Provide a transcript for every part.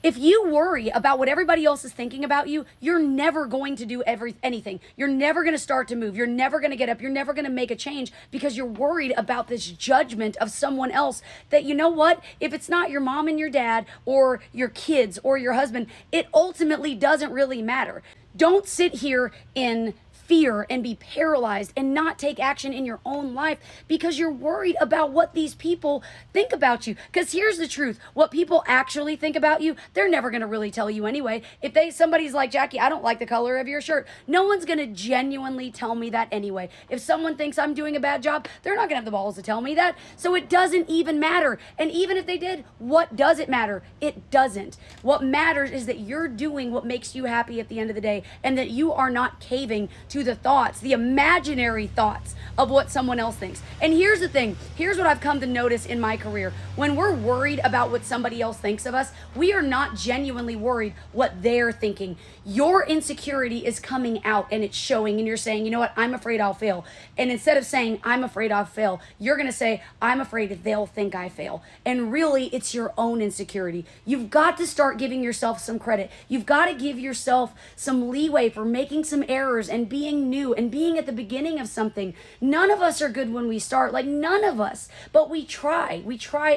If you worry about what everybody else is thinking about you, you're never going to do anything. You're never going to start to move. You're never going to get up. You're never going to make a change because you're worried about this judgment of someone else that, you know what? If it's not your mom and your dad or your kids or your husband, it ultimately doesn't really matter. Don't sit here in fear and be paralyzed and not take action in your own life because you're worried about what these people think about you. Because here's the truth, what people actually think about you, they're never going to really tell you anyway. If somebody's like, Jackie, I don't like the color of your shirt, no one's going to genuinely tell me that anyway. If someone thinks I'm doing a bad job, they're not going to have the balls to tell me that. So it doesn't even matter. And even if they did, what does it matter? It doesn't. What matters is that you're doing what makes you happy at the end of the day, and that you are not caving to the thoughts, the imaginary thoughts of what someone else thinks. And here's the thing, here's what I've come to notice in my career. When we're worried about what somebody else thinks of us, we are not genuinely worried what they're thinking. Your insecurity is coming out and it's showing, and you're saying, you know what, I'm afraid I'll fail. And instead of saying, I'm afraid I'll fail, you're going to say, I'm afraid they'll think I fail. And really, it's your own insecurity. You've got to start giving yourself some credit. You've got to give yourself some leeway for making some errors and being new and being at the beginning of something. None of us are good when we start, like none of us, but we try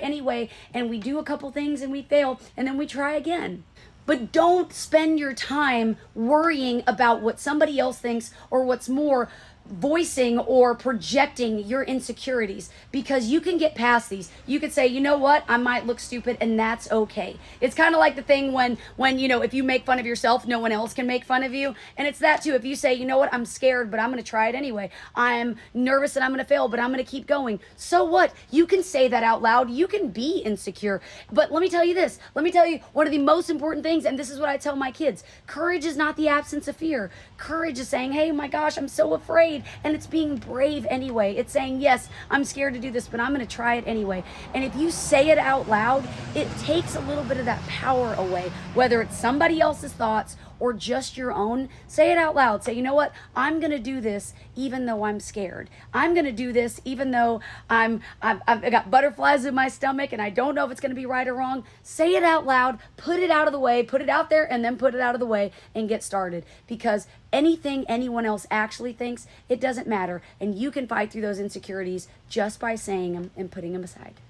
anyway, and we do a couple things and we fail, and then we try again. But don't spend your time worrying about what somebody else thinks, or what's more, voicing or projecting your insecurities, because you can get past these. You could say, you know what, I might look stupid, and that's okay. It's kind of like the thing when if you make fun of yourself, no one else can make fun of you. And it's that too. If you say, you know what, I'm scared, but I'm going to try it anyway. I'm nervous and I'm going to fail, but I'm going to keep going. So what? You can say that out loud. You can be insecure. But let me tell you this. Let me tell you one of the most important things, and this is what I tell my kids. Courage is not the absence of fear. Courage is saying, hey, my gosh, I'm so afraid. And it's being brave anyway. It's saying, yes, I'm scared to do this, but I'm going to try it anyway. And if you say it out loud, it takes a little bit of that power away, whether it's somebody else's thoughts or just your own. Say it out loud. Say, you know what? I'm going to do this even though I'm scared. I'm going to do this even though I've got butterflies in my stomach and I don't know if it's going to be right or wrong. Say it out loud, put it out of the way, put it out there, and then put it out of the way and get started. Because anything anyone else actually thinks, it doesn't matter. And you can fight through those insecurities just by saying them and putting them aside.